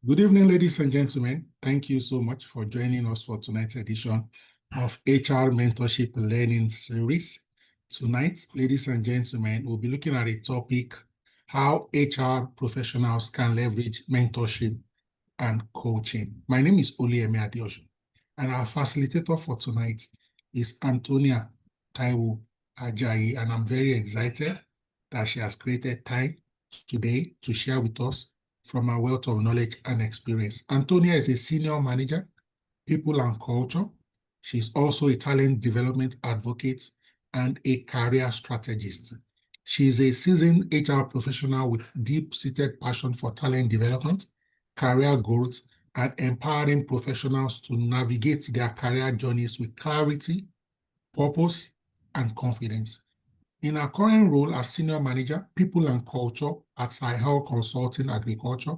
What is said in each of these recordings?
Good evening, ladies and gentlemen. Thank you so much for joining us for tonight's edition of HR Mentorship Learning Series. Tonight, ladies and gentlemen, we'll be looking at a topic, how HR professionals can leverage mentorship and coaching. My name is Oluyemi Adeosun, and our facilitator for tonight is Antonia Taiwo Ajayi, and I'm very excited that she has created time today to share with us from her wealth of knowledge and experience. Antonia is a senior manager, people and culture. She's also a talent development advocate and a career strategist. She's a seasoned HR professional with deep-seated passion for talent development, career growth, and empowering professionals to navigate their career journeys with clarity, purpose, and confidence. In her current role as Senior Manager, People and Culture at Sahel Consulting Agriculture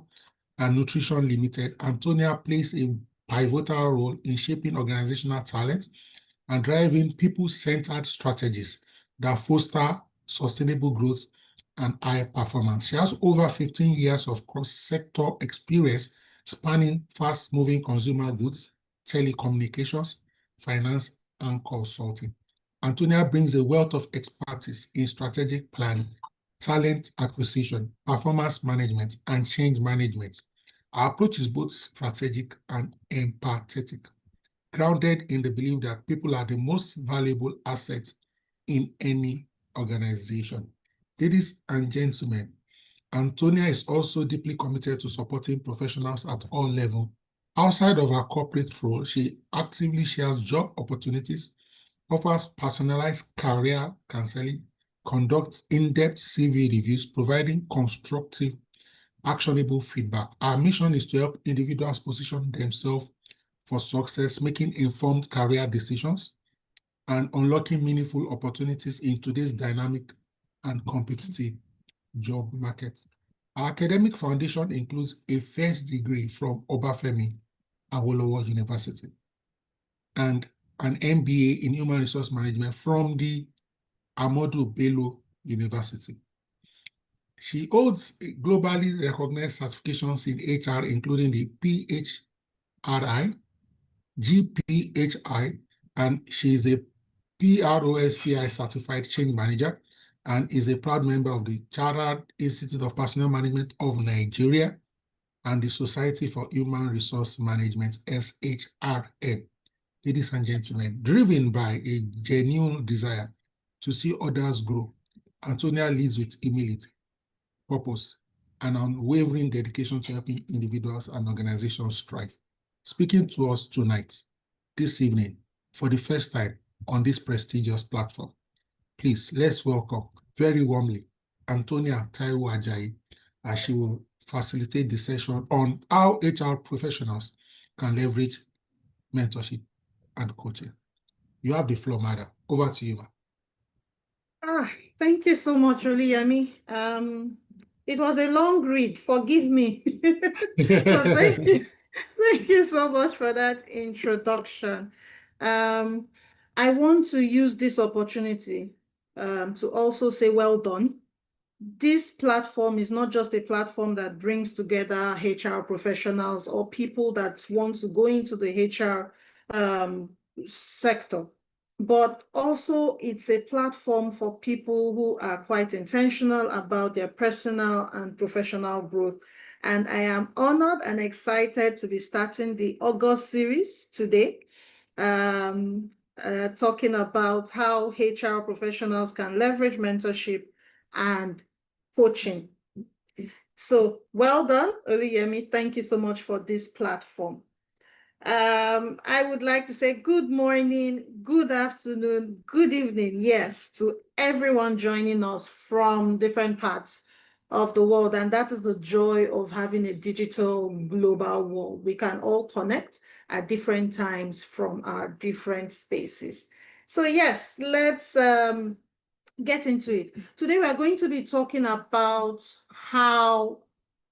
and Nutrition Limited, Antonia plays a pivotal role in shaping organizational talent and driving people-centered strategies that foster sustainable growth and high performance. She has over 15 years of cross-sector experience spanning fast-moving consumer goods, telecommunications, finance, and consulting. Antonia brings a wealth of expertise in strategic planning, talent acquisition, performance management, and change management. Our approach is both strategic and empathetic, grounded in the belief that people are the most valuable asset in any organization. Ladies and gentlemen, Antonia is also deeply committed to supporting professionals at all levels. Outside of her corporate role, she actively shares job opportunities, offers personalized career counseling, conducts in-depth CV reviews, providing constructive, actionable feedback. Our mission is to help individuals position themselves for success, making informed career decisions, and unlocking meaningful opportunities in today's dynamic and competitive job market. Our academic foundation includes a first degree from Obafemi Awolowo University and an MBA in Human Resource Management from the Ahmadu Bello University. She holds globally recognized certifications in HR, including the PHRI, GPHI, and she is a PROSCI certified change manager and is a proud member of the Chartered Institute of Personnel Management of Nigeria and the Society for Human Resource Management, SHRM. Ladies and gentlemen, driven by a genuine desire to see others grow, Antonia leads with humility, purpose, and unwavering dedication to helping individuals and organizations thrive. Speaking to us tonight, this evening, for the first time on this prestigious platform, please let's welcome very warmly Antonia Taiwo Ajayi, as she will facilitate the session on how HR professionals can leverage mentorship and coaching. You have the floor, madam. Over to you, ma'am. Thank you so much, Oluyemi. It was a long read. Forgive me. So thank you. Thank you so much for that introduction. I want to use this opportunity to also say well done. This platform is not just a platform that brings together HR professionals or people that want to go into the HR sector, but also it's a platform for people who are quite intentional about their personal and professional growth. And I am honored and excited to be starting the August series today, talking about how HR professionals can leverage mentorship and coaching. So well done, Oluyemi. Thank you so much for this platform. I would like to say good morning, good afternoon, good evening, yes, to everyone joining us from different parts of the world. And that is the joy of having a digital global world. We can all connect at different times from our different spaces. So yes, let's get into it. Today, we are going to be talking about how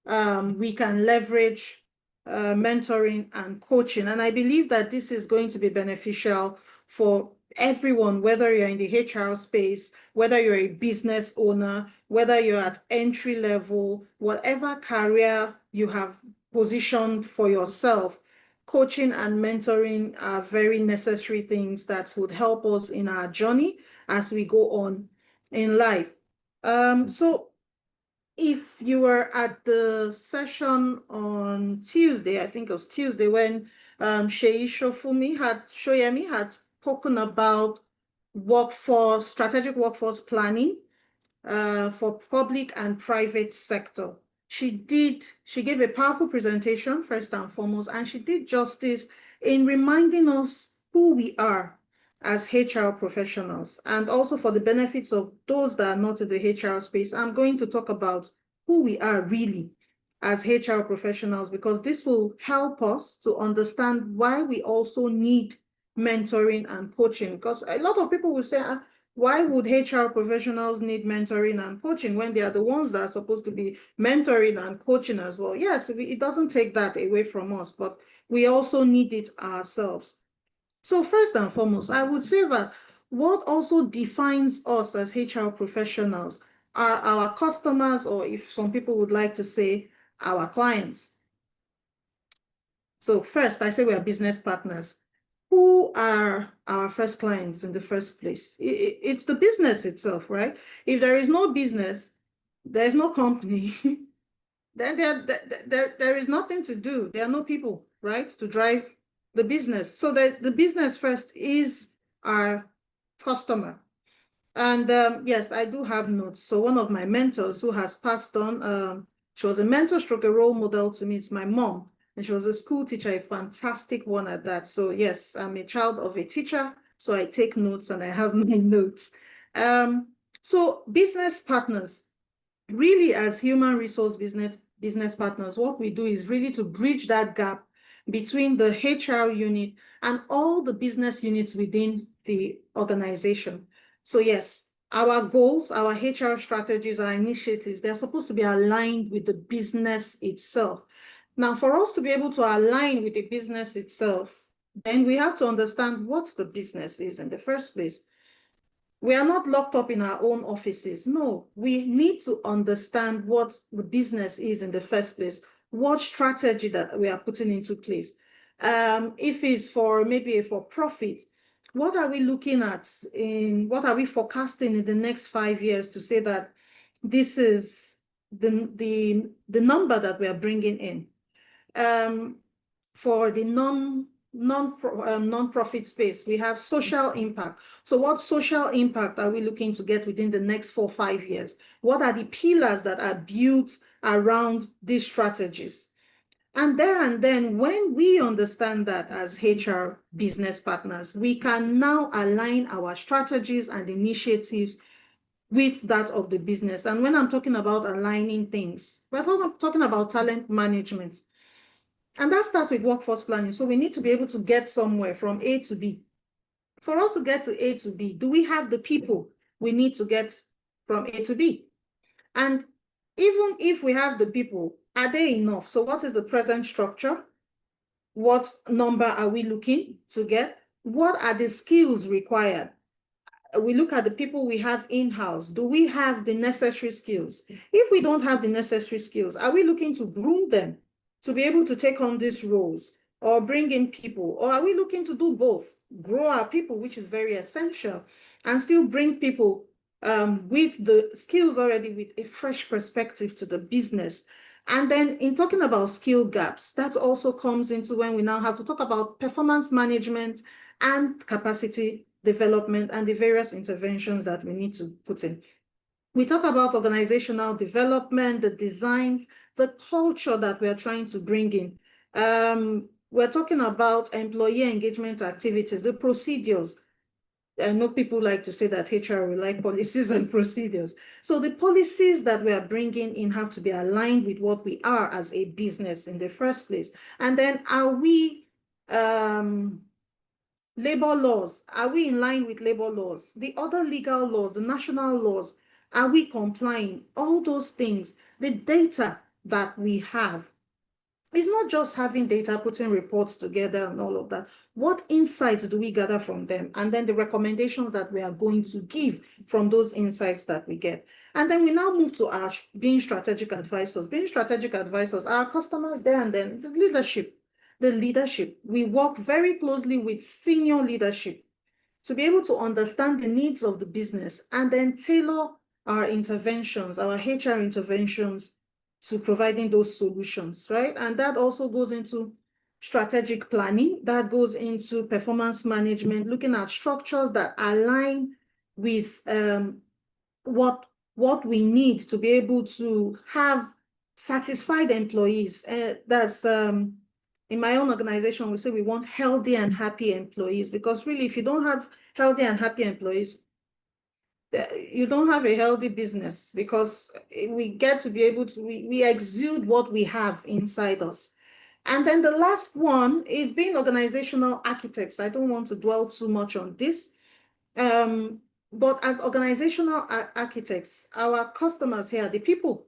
we can leverage mentoring and coaching. And I believe that this is going to be beneficial for everyone, whether you're in the HR space, whether you're a business owner, whether you're at entry level, whatever career you have positioned for yourself, coaching and mentoring are very necessary things that would help us in our journey as we go on in life. So if you were at the session on Tuesday, I think it was Tuesday, when Shoyemi had spoken about strategic workforce planning for public and private sector. She gave a powerful presentation, first and foremost, and she did justice in reminding us who we are as HR professionals. And also, for the benefits of those that are not in the HR space, I'm going to talk about who we are really as HR professionals, because this will help us to understand why we also need mentoring and coaching. Because a lot of people will say, why would HR professionals need mentoring and coaching when they are the ones that are supposed to be mentoring and coaching as well? Yes, it doesn't take that away from us, but we also need it ourselves. So first and foremost, I would say that what also defines us as HR professionals are our customers, or if some people would like to say, our clients. So first, I say we are business partners. Who are our first clients in the first place? It's the business itself, right? If there is no business, there's no company, then there is nothing to do. There are no people, right, to drive the business. So the business first is our customer. And yes, I do have notes. So one of my mentors who has passed on, she was a mentor stroke a role model to me. It's my mom. And she was a school teacher, a fantastic one at that. So yes, I'm a child of a teacher. So I take notes and I have my notes. So business partners, really, as human resource business partners, what we do is really to bridge that gap between the HR unit and all the business units within the organization. So yes, our goals, our HR strategies, our initiatives, they're supposed to be aligned with the business itself. Now, for us to be able to align with the business itself, then we have to understand what the business is in the first place. We are not locked up in our own offices. No, we need to understand what the business is in the first place, what strategy that we are putting into place. If it's for maybe for profit, what are we looking at what are we forecasting in the next 5 years to say that this is the number that we are bringing in? For the non-profit space, we have social impact. So what social impact are we looking to get within the next 4 or 5 years? What are the pillars that are built around these strategies? And then when we understand that as HR business partners, we can now align our strategies and initiatives with that of the business. And when I'm talking about aligning things, we're talking about talent management. And that starts with workforce planning. So we need to be able to get somewhere from A to B. For us to get to A to B, do we have the people we need to get from A to B? And even if we have the people, are they enough? So what is the present structure? What number are we looking to get? What are the skills required? We look at the people we have in-house. Do we have the necessary skills? If we don't have the necessary skills, are we looking to groom them to be able to take on these roles, or bring in people? Or are we looking to do both? Grow our people, which is very essential, and still bring people with the skills already, with a fresh perspective to the business. And then in talking about skill gaps, that also comes into when we now have to talk about performance management and capacity development and the various interventions that we need to put in. We talk about organizational development, the designs, the culture that we're trying to bring in. We're talking about employee engagement activities, the procedures. I know people like to say that HR will like policies and procedures. So the policies that we are bringing in have to be aligned with what we are as a business in the first place. And then are we, labor laws, are we in line with labor laws? The other legal laws, the national laws, are we complying? All those things, the data that we have. It's not just having data, putting reports together and all of that. What insights do we gather from them? And then the recommendations that we are going to give from those insights that we get. And then we now move to our being strategic advisors. Being strategic advisors, our customers there and then, the leadership. We work very closely with senior leadership to be able to understand the needs of the business and then tailor our interventions, our HR interventions to providing those solutions, right? And that also goes into strategic planning, that goes into performance management, looking at structures that align with what we need to be able to have satisfied employees. That's in my own organization, we say we want healthy and happy employees, because really, if you don't have healthy and happy employees, you don't have a healthy business, because we get to be able to, we exude what we have inside us. And then the last one is being organizational architects. I don't want to dwell too much on this. But as organizational architects, our customers here, the people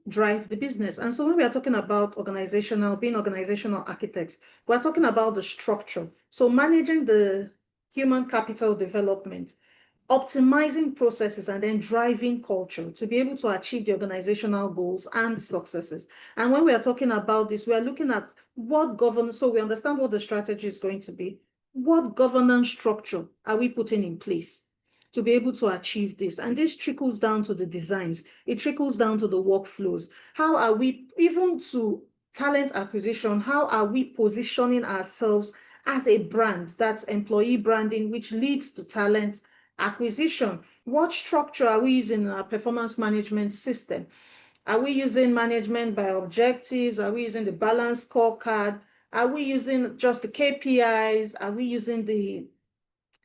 drive the business. And so when we are talking about being organizational architects, we're talking about the structure. So managing the human capital development, optimizing processes, and then driving culture to be able to achieve the organizational goals and successes. And when we are talking about this, we are looking at what governance, so we understand what the strategy is going to be. What governance structure are we putting in place to be able to achieve this? And this trickles down to the designs. It trickles down to the workflows. How are we, even to talent acquisition, how are we positioning ourselves as a brand? That's employee branding, which leads to talent acquisition. What structure are we using in our performance management system? Are we using management by objectives? Are we using the balance scorecard? Are we using just the KPIs? Are we using I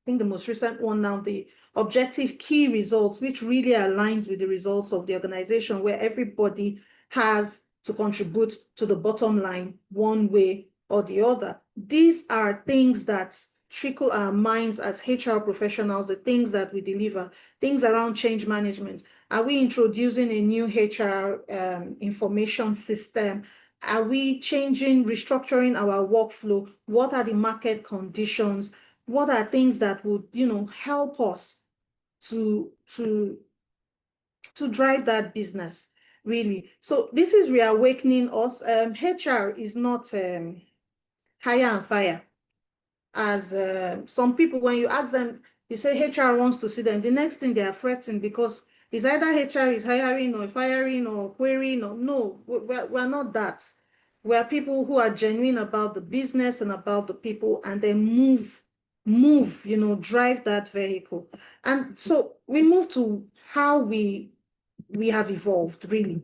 think the most recent one now, the objective key results, which really aligns with the results of the organization, where everybody has to contribute to the bottom line one way or the other? These are things that trickle our minds as HR professionals, the things that we deliver, things around change management. Are we introducing a new HR information system? Are we restructuring our workflow? What are the market conditions? What are things that would, help us to drive that business, really? So this is reawakening us. HR is not hire and fire. As some people, when you ask them, you say HR wants to see them, the next thing they are threatened, because it's either HR is hiring or firing or querying, or no, we're not that. We're people who are genuine about the business and about the people, and then move, drive that vehicle. And so we move to how we have evolved, really.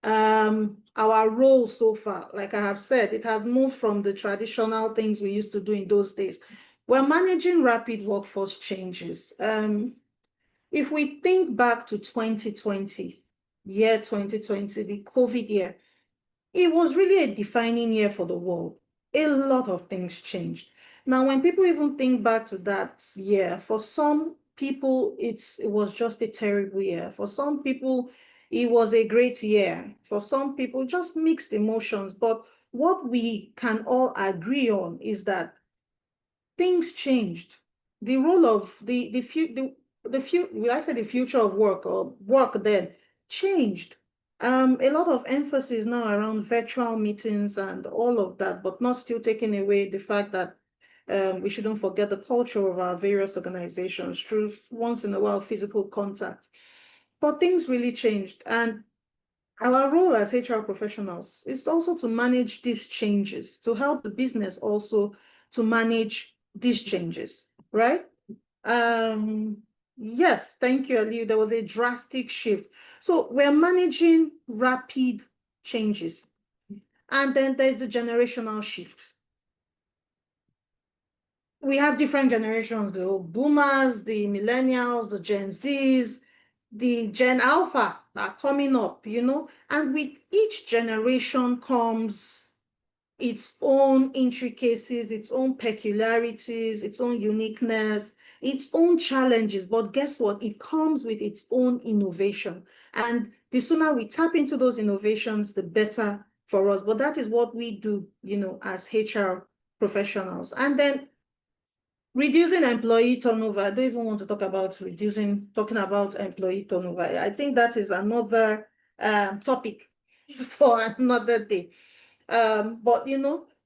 Our role so far, like I have said, it has moved from the traditional things we used to do in those days. We're managing rapid workforce changes. If we think back to 2020, the COVID year, it was really a defining year for the world. A lot of things changed. Now, when people even think back to that year, for some people, it was just a terrible year. For some people, it was a great year. For some people, just mixed emotions. But what we can all agree on is that things changed. The role of the future of work, or work then, changed. A lot of emphasis now around virtual meetings and all of that, but not still taking away the fact that we shouldn't forget the culture of our various organizations through once in a while physical contact. But things really changed, and our role as HR professionals is also to manage these changes, to help the business also to manage these changes, right? Yes, thank you, Ali. There was a drastic shift. So we're managing rapid changes. And then there's the generational shift. We have different generations, the boomers, the millennials, the Gen Zs, the Gen Alpha are coming up, and with each generation comes its own intricacies, its own peculiarities, its own uniqueness, its own challenges. But guess what? It comes with its own innovation. And the sooner we tap into those innovations, the better for us. But that is what we do, as HR professionals. And then Reducing employee turnover. I don't even want to talk about talking about employee turnover. I think that is another topic for another day. But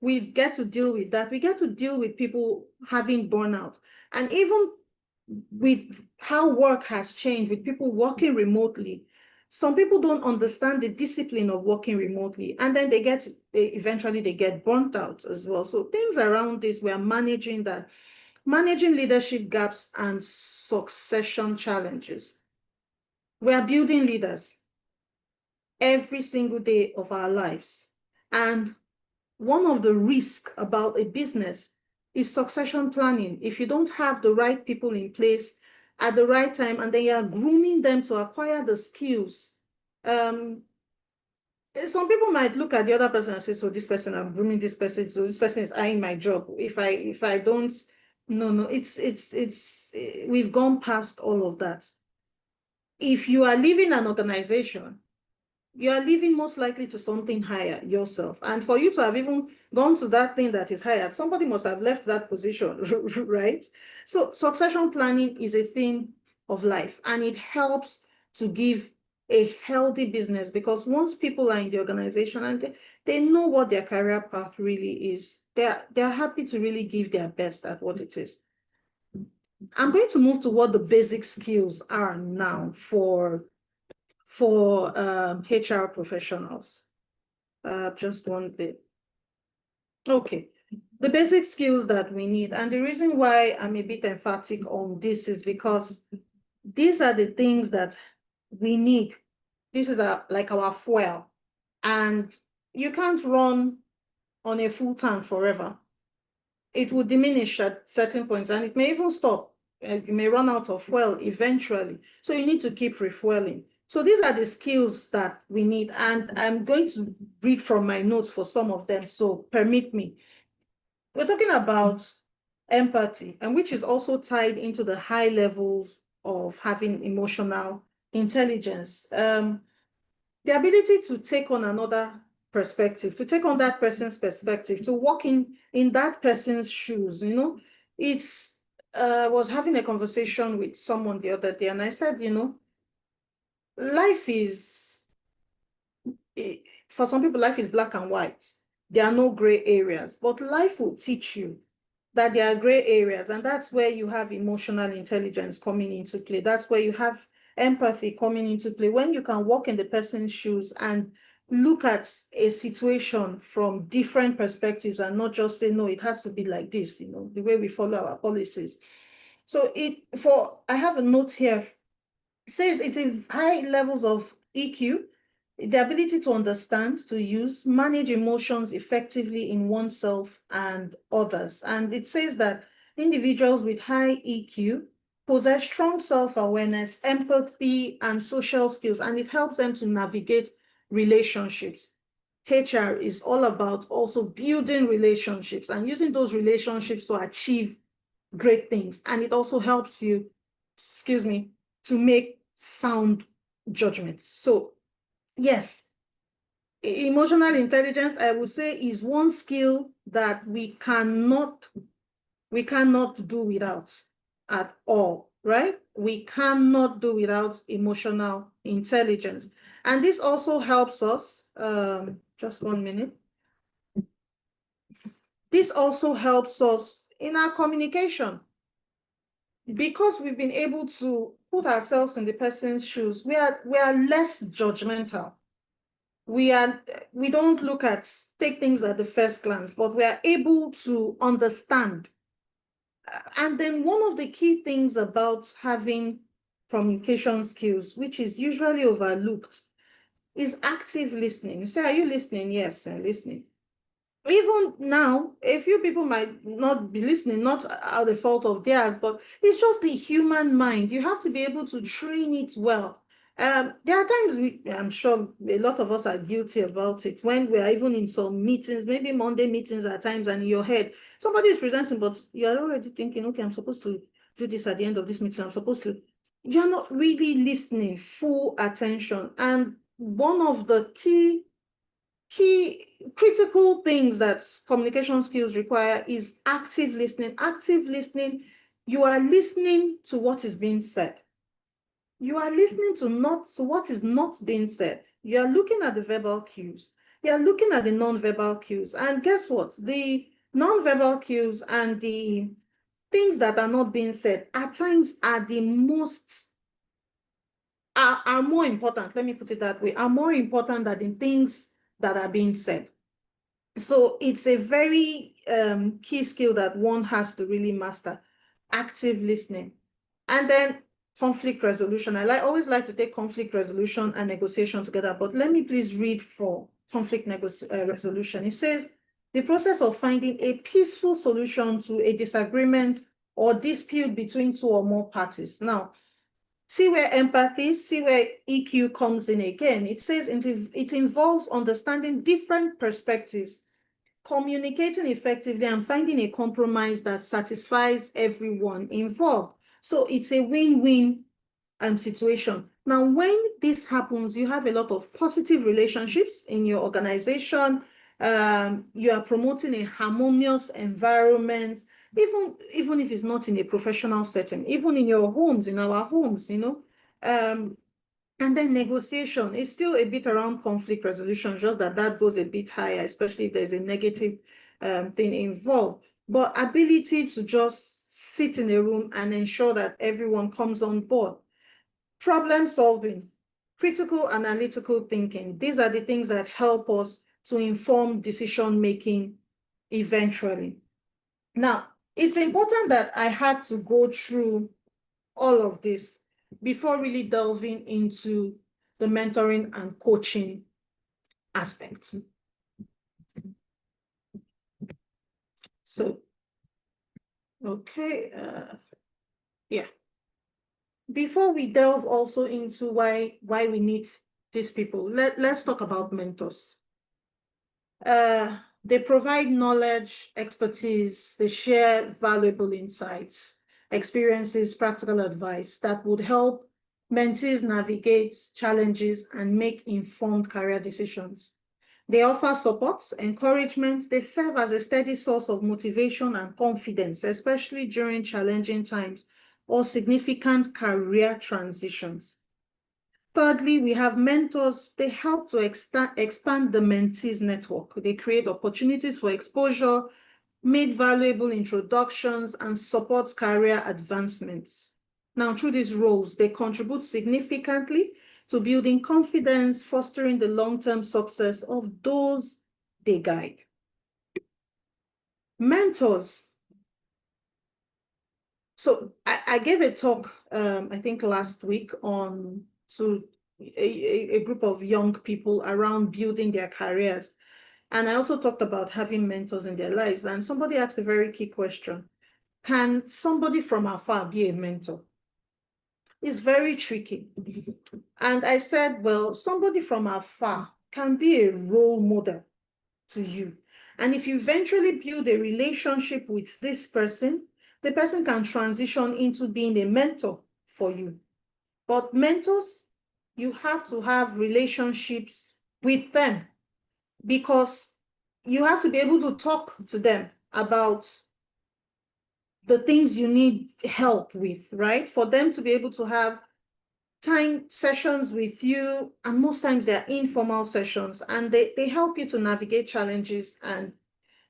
we get to deal with that. We get to deal with people having burnout. And even with how work has changed, with people working remotely, some people don't understand the discipline of working remotely, and then eventually they get burnt out as well. So things around this, we are managing that, managing leadership gaps and succession challenges. We are building leaders every single day of our lives. And one of the risks about a business is succession planning. If you don't have the right people in place at the right time, and then you are grooming them to acquire the skills, some people might look at the other person and say, so this person, I'm grooming this person, so this person is eyeing my job. If I don't, no, we've gone past all of that. If you are leaving an organization, you are leaving most likely to something higher yourself. And for you to have even gone to that thing that is higher, somebody must have left that position, right? So succession planning is a thing of life, and it helps to give a healthy business, because once people are in the organization and they know what their career path really is, they're happy to really give their best at what it is. I'm going to move to what the basic skills are now for HR professionals. Just one bit. Okay. The basic skills that we need, and the reason why I'm a bit emphatic on this is because these are the things that we need. This is like our fuel, and you can't run on a full tank forever. It will diminish at certain points, and it may even stop. You may run out of fuel eventually. So you need to keep refueling. So these are the skills that we need, and I'm going to read from my notes for some of them, so permit me. We're talking about empathy, and which is also tied into the high levels of having emotional intelligence. The ability to take on another perspective, to take on that person's perspective, to walk in that person's shoes. It's was having a conversation with someone the other day, and I said, life is, for some people, life is black and white. There are no gray areas, but life will teach you that there are gray areas, and that's where you have emotional intelligence coming into play. That's where you have empathy coming into play, when you can walk in the person's shoes and look at a situation from different perspectives and not just say, no, it has to be like this, the way we follow our policies. So I have a note here. It says it's a high levels of EQ, the ability to understand, to use, manage emotions effectively in oneself and others. And it says that individuals with high EQ possess strong self-awareness, empathy, and social skills, and it helps them to navigate relationships. HR is all about also building relationships and using those relationships to achieve great things. And it also helps you, to make sound judgments. So yes, emotional intelligence, I would say, is one skill that we cannot do without at all, right? We cannot do without emotional intelligence. And this also helps us, just 1 minute. This also helps us in our communication, because we've been able to put ourselves in the person's shoes. We are less judgmental. We don't take things at the first glance, but we are able to understand. And then one of the key things about having communication skills, which is usually overlooked, is active listening. You say, are you listening? Yes, I'm listening. Even now, a few people might not be listening, not out the fault of theirs, but it's just the human mind. You have to be able to train it well. There are times I'm sure a lot of us are guilty about it, when we are even in some meetings, maybe Monday meetings at times, and in your head, somebody is presenting, but you're already thinking, okay, I'm supposed to do this at the end of this meeting. You're not really listening full attention. And one of the key key critical things that communication skills require is active listening. Active listening, you are listening to what is being said. You are listening to what is not being said. You are looking at the verbal cues. You are looking at the non-verbal cues. And guess what? The non-verbal cues and the things that are not being said at times are the most are more important, let me put it that way, are more important than the things that are being said. So it's a very key skill that one has to really master, active listening. And then conflict resolution. Always like to take conflict resolution and negotiation together, but let me please read for conflict resolution. It says, the process of finding a peaceful solution to a disagreement or dispute between two or more parties. Now, see where empathy, see where EQ comes in again. It says it involves understanding different perspectives, communicating effectively, and finding a compromise that satisfies everyone involved. So it's a win-win situation. Now, when this happens, you have a lot of positive relationships in your organization. You are promoting a harmonious environment, even if it's not in a professional setting, even in your homes, in our homes, and then negotiation is still a bit around conflict resolution, just that goes a bit higher, especially if there's a negative thing involved. But ability to just sit in a room and ensure that everyone comes on board. Problem solving, critical analytical thinking. These are the things that help us to inform decision making eventually. Now, it's important that I had to go through all of this before really delving into the mentoring and coaching aspects. So, okay, yeah. Before we delve also into why we need these people, let's talk about mentors. They provide knowledge, expertise, they share valuable insights, experiences, practical advice that would help mentees navigate challenges and make informed career decisions. They offer support, encouragement. They serve as a steady source of motivation and confidence, especially during challenging times or significant career transitions. Thirdly, we have mentors. They help to expand the mentees network. They create opportunities for exposure, make valuable introductions, and support career advancements. Now, through these roles, they contribute significantly to building confidence, fostering the long-term success of those they guide. Mentors. So I gave a talk, I think last week, to a group of young people around building their careers. And I also talked about having mentors in their lives. And somebody asked a very key question. Can somebody from afar be a mentor? It's very tricky. And I said, well, somebody from afar can be a role model to you. And if you eventually build a relationship with this person, the person can transition into being a mentor for you. But mentors, you have to have relationships with them because you have to be able to talk to them about the things you need help with, right? For them to be able to have time sessions with you, and most times they're informal sessions, and they help you to navigate challenges, and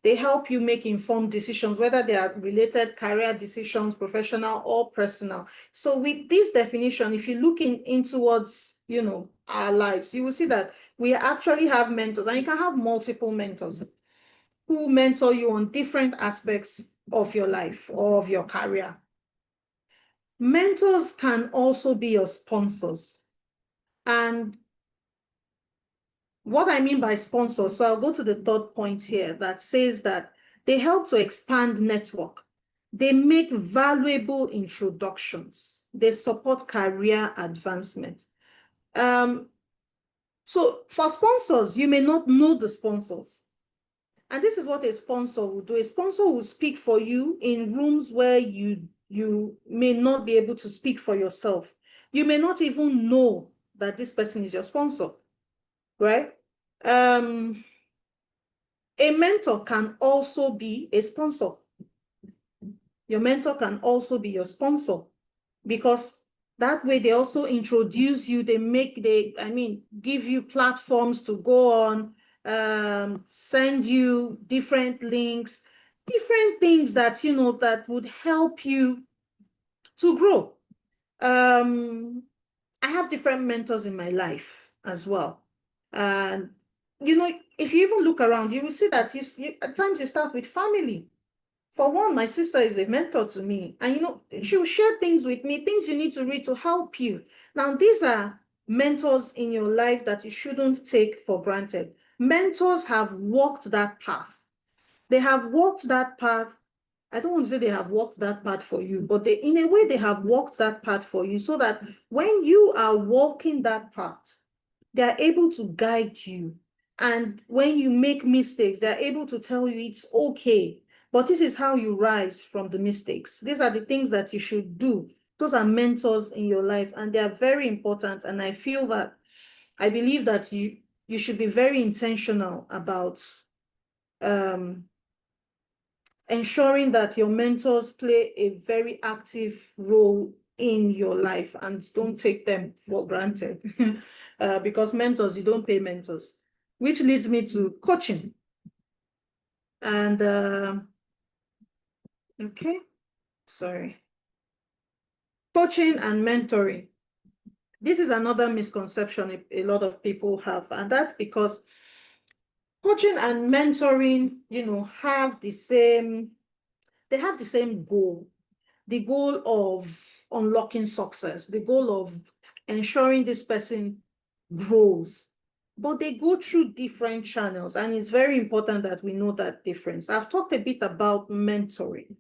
they help you make informed decisions, whether they are related career decisions, professional or personal. So with this definition, if you look in towards, our lives, you will see that we actually have mentors, and you can have multiple mentors who mentor you on different aspects of your life or of your career. Mentors can also be your sponsors. And what I mean by sponsors, so I'll go to the third point here that says that they help to expand network. They make valuable introductions. They support career advancement. So for sponsors, you may not know the sponsors. And this is what a sponsor will do. A sponsor will speak for you in rooms where you may not be able to speak for yourself. You may not even know that this person is your sponsor, right? A mentor can also be a sponsor. Your mentor can also be your sponsor, because that way they also introduce you, give you platforms to go on, send you different links, different things that, that would help you to grow. I have different mentors in my life as well. And, if you even look around, you will see that at times you start with family. For one, my sister is a mentor to me, and she will share things with me, things you need to read to help you. Now, these are mentors in your life that you shouldn't take for granted. Mentors have walked that path. They have walked that path. I don't want to say they have walked that path for you, but in a way, they have walked that path for you, so that when you are walking that path, they are able to guide you. And when you make mistakes, they're able to tell you it's okay, but this is how you rise from the mistakes. These are the things that you should do. Those are mentors in your life, and they are very important. And I believe that you should be very intentional about ensuring that your mentors play a very active role in your life, and don't take them for granted. Because mentors, you don't pay mentors, which leads me to coaching. And okay, sorry. Coaching and mentoring. This is another misconception a lot of people have, and that's because coaching and mentoring, have the same goal. The goal of unlocking success, the goal of ensuring this person grows. But they go through different channels, and it's very important that we know that difference. I've talked a bit about mentoring.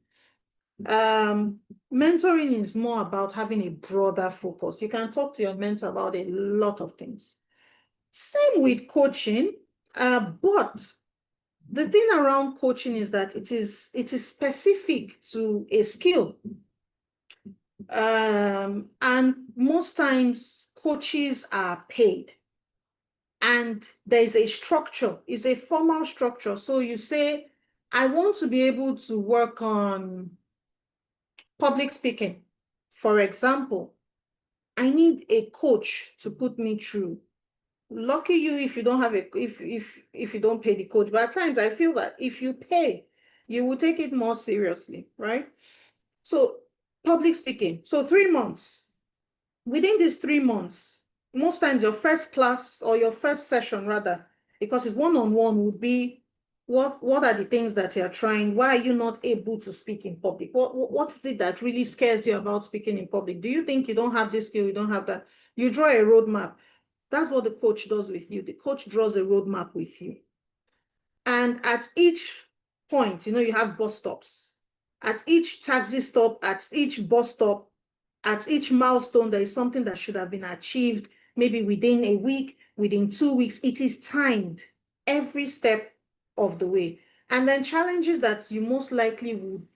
Mentoring is more about having a broader focus. You can talk to your mentor about a lot of things. Same with coaching, but the thing around coaching is that it is specific to a skill. And most times coaches are paid, and there's a structure, it's a formal structure. So you say, I want to be able to work on public speaking. For example, I need a coach to put me through. Lucky you if you don't have if you don't pay the coach. But at times I feel that if you pay, you will take it more seriously, right? So public speaking. So 3 months. Within these 3 months, most times your first class or your first session rather, because it's one-on-one, would be what are the things that you're trying? Why are you not able to speak in public? What is it that really scares you about speaking in public? Do you think you don't have this skill, you don't have that? You draw a roadmap. That's what the coach does with you. The coach draws a roadmap with you. And at each point, you have bus stops. At each taxi stop, at each bus stop, at each milestone, there is something that should have been achieved, maybe within a week, within 2 weeks. It is timed every step of the way. And then challenges that you most likely would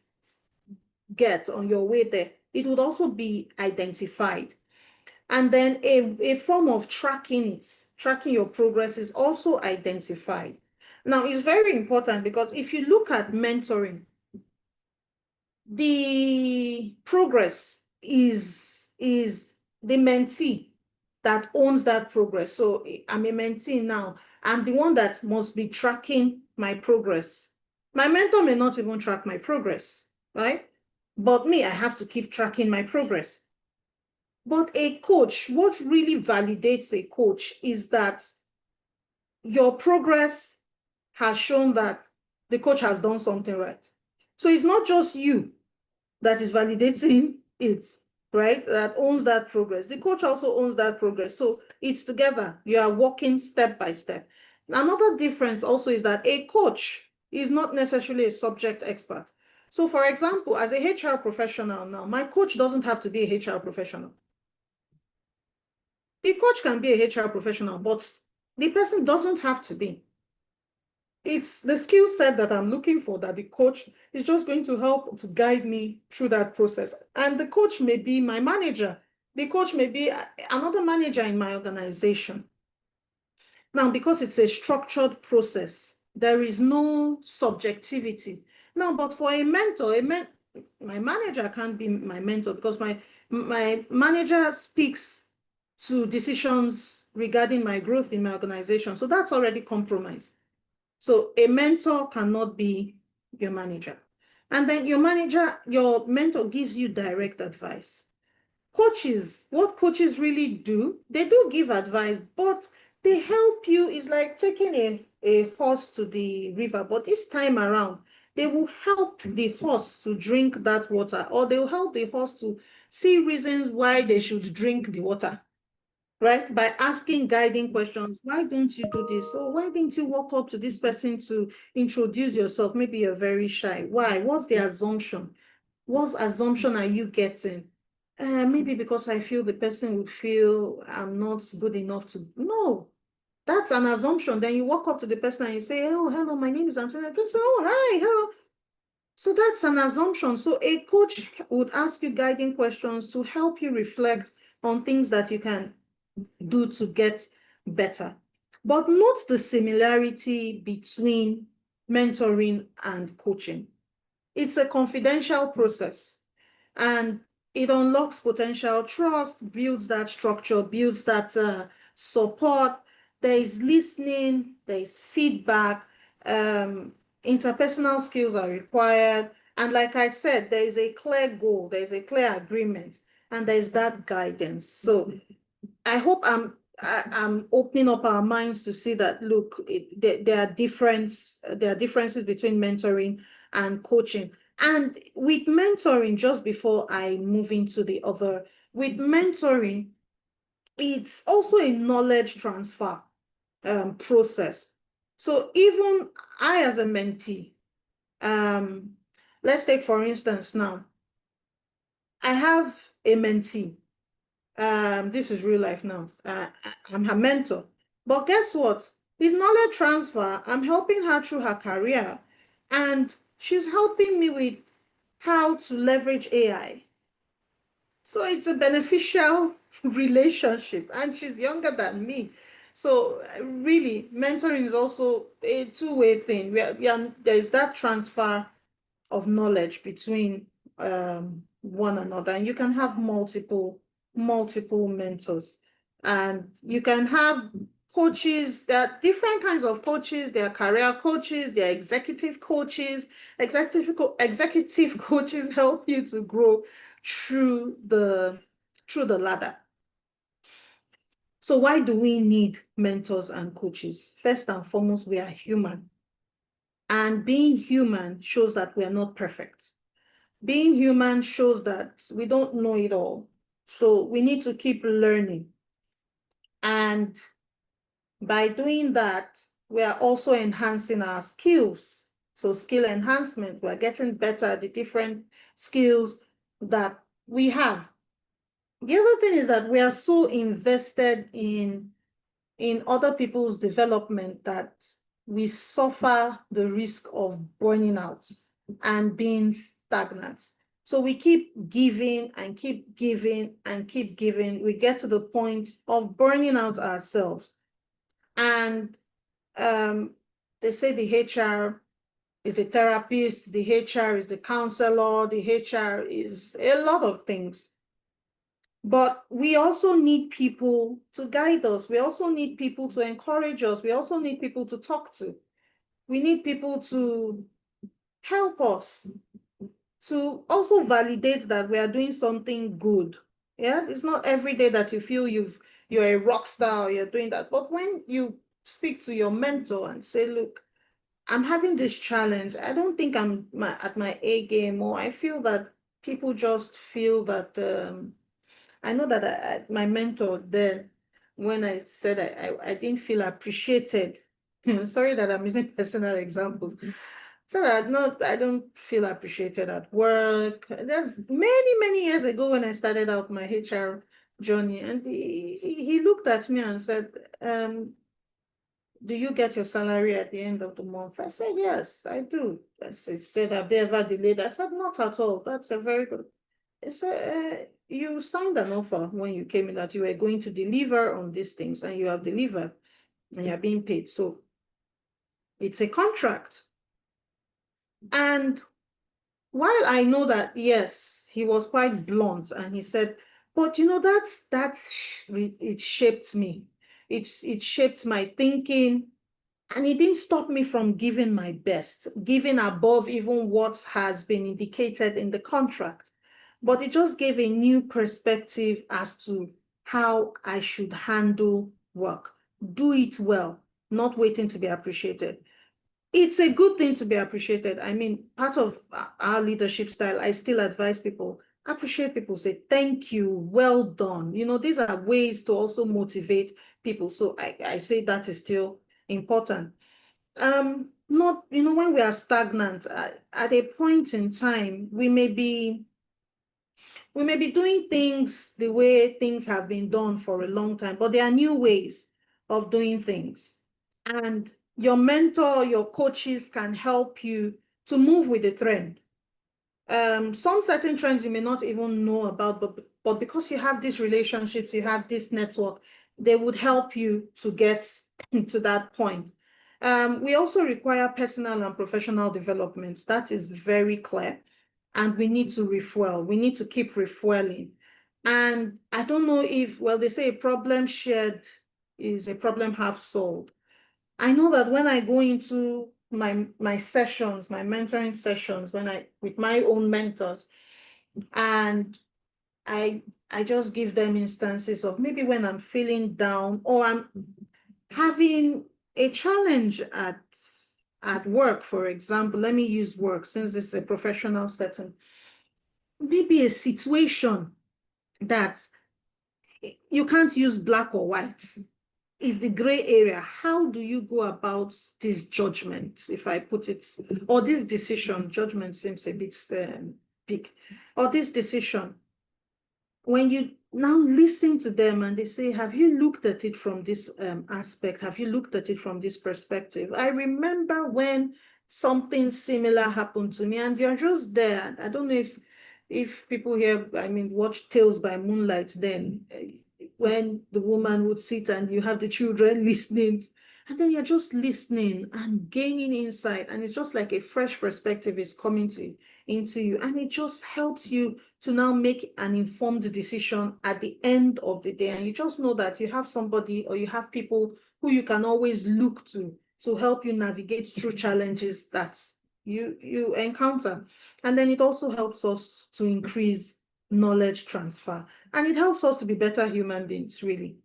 get on your way there, it would also be identified. And then a form of tracking your progress is also identified. Now, it's very important because if you look at mentoring, the progress is the mentee that owns that progress. So I'm a mentee now. I'm the one that must be tracking my progress. My mentor may not even track my progress, right? But me, I have to keep tracking my progress. But a coach, what really validates a coach is that your progress has shown that the coach has done something right. So it's not just you that is validating it, right? That owns that progress. The coach also owns that progress. So it's together. You are walking step by step. Another difference also is that a coach is not necessarily a subject expert. So for example, as a HR professional now, my coach doesn't have to be a HR professional. The coach can be a HR professional, but the person doesn't have to be. It's the skill set that I'm looking for that the coach is just going to help to guide me through that process. And the coach may be my manager. The coach may be another manager in my organization. Now, because it's a structured process, There is no subjectivity. Now, but for a mentor, my manager can't be my mentor because my manager speaks to decisions regarding my growth in my organization. So that's already compromised. So a mentor cannot be your manager. And then your mentor gives you direct advice. Coaches, what coaches really do, they do give advice, but they help you. It's like taking a horse to the river, but this time around, they will help the horse to drink that water, or they will help the horse to see reasons why they should drink the water, right? By asking guiding questions. Why don't you do this? Or why didn't you walk up to this person to introduce yourself? Maybe you're very shy. Why? What's the assumption? What assumption are you getting? Maybe because I feel the person would feel I'm not good enough to. No, that's an assumption. Then you walk up to the person and you say, "Oh, hello, my name is Antonio." They say, "Oh, hi, hello." So that's an assumption. So a coach would ask you guiding questions to help you reflect on things that you can do to get better. But note the similarity between mentoring and coaching. It's a confidential process, and it unlocks potential trust, builds that structure, builds that support. There is listening, there is feedback, interpersonal skills are required. And like I said, there is a clear goal, there is a clear agreement, and there is that guidance. So I hope I'm opening up our minds to see that, look, there are differences between mentoring and coaching. And with mentoring, just before I move into the other, with mentoring, it's also a knowledge transfer process. So even I, as a mentee, let's take for instance now, I have a mentee. This is real life now. I'm her mentor. But guess what? It's knowledge transfer. I'm helping her through her career, and she's helping me with how to leverage AI. So it's a beneficial relationship, and she's younger than me. So really, mentoring is also a two-way thing. There's that transfer of knowledge between one another, and you can have multiple mentors, and you can have coaches. There are different kinds of coaches. There are career coaches, there are executive coaches. Executive coaches help you to grow through the ladder. So why do we need mentors and coaches? First and foremost, we are human, and being human shows that we are not perfect. Being human shows that we don't know it all. So we need to keep learning. And by doing that, we are also enhancing our skills. So skill enhancement, we're getting better at the different skills that we have. The other thing is that we are so invested in other people's development that we suffer the risk of burning out and being stagnant. So we keep giving and keep giving and keep giving. We get to the point of burning out ourselves. And they say the HR is a therapist, the HR is the counselor, the HR is a lot of things. But we also need people to guide us. We also need people to encourage us. We also need people to talk to. We need people to help us, to also validate that we are doing something good. Yeah, it's not every day that you feel you're a rock star or you're doing that. But when you speak to your mentor and say, look, I'm having this challenge. I don't think I'm at my A game, or I feel that people just feel that I know that my mentor then, when I said I didn't feel appreciated. Sorry that I'm using personal examples. So I don't feel appreciated at work. That's many years ago when I started out my HR journey, and he looked at me and said, do you get your salary at the end of the month? I said, yes, I do. He said, have they ever delayed? I said, not at all. That's a very good. He said, you signed an offer when you came in that you were going to deliver on these things, and you have delivered and you're being paid. So It's a contract. And while I know that, yes, he was quite blunt and he said, but it shaped me. It shaped my thinking, and it didn't stop me from giving my best, giving above even what has been indicated in the contract. But it just gave a new perspective as to how I should handle work. Do it well, not waiting to be appreciated. It's a good thing to be appreciated. I mean, part of our leadership style, I still advise people, appreciate people, say thank you, well done. These are ways to also motivate people. So I say that is still important. Not, when we are stagnant, at a point in time, we may be doing things the way things have been done for a long time, but there are new ways of doing things. And your mentor, your coaches can help you to move with the trend. Some certain trends you may not even know about, but because you have these relationships, you have this network, they would help you to get to that point. We also require personal and professional development. That is very clear. And we need to refuel. We need to keep refueling. And I don't know if, well, they say a problem shared is a problem half solved. I know that when I go into my sessions, my mentoring sessions, with my own mentors, and I just give them instances of maybe when I'm feeling down or I'm having a challenge at work, for example. Let me use work since it's a professional setting. Maybe a situation that you can't use black or white. Is the gray area. How do you go about this judgment, if I put it, or this decision? Judgment seems a bit big. Or this decision, when you now listen to them and they say, have you looked at it from this aspect? Have you looked at it from this perspective? I remember when something similar happened to me, and you're just there. I don't know if people here, watch Tales by Moonlight then, when the woman would sit and you have the children listening, and then you're just listening and gaining insight, and it's just like a fresh perspective is coming into you, and it just helps you to now make an informed decision at the end of the day. And you just know that you have somebody or you have people who you can always look to help you navigate through challenges that you encounter. And then it also helps us to increase knowledge transfer, and it helps us to be better human beings, really.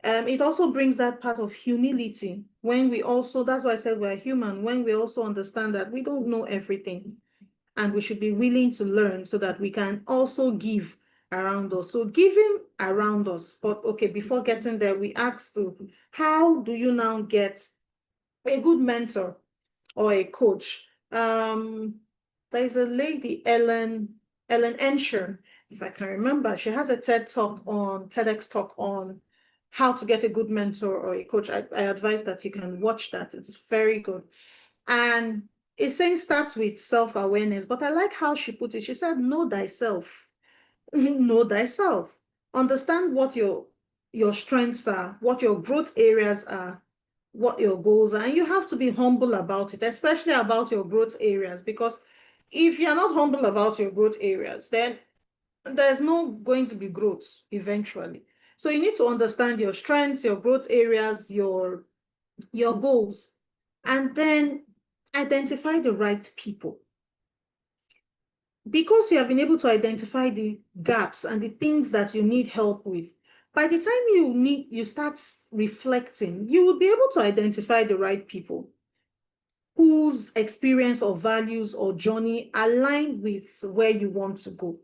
It also brings that part of humility when that's why I said we're human, when we also understand that we don't know everything and we should be willing to learn so that we can also give around us. So giving around us, but okay, before getting there, we asked how do you now get a good mentor or a coach? There's a lady, Ellen Ensher, if I can remember. She has a TEDx talk on how to get a good mentor or a coach. I advise that you can watch that. It's very good. And it's saying starts with self-awareness, but I like how she put it. She said, know thyself. Know thyself. Understand what your strengths are, what your growth areas are, what your goals are. And you have to be humble about it, especially about your growth areas, because if you're not humble about your growth areas, then there's no going to be growth eventually. So you need to understand your strengths, your growth areas, your goals, and then identify the right people. Because you have been able to identify the gaps and the things that you need help with, by the time you start reflecting, you will be able to identify the right people whose experience or values or journey align with where you want to go.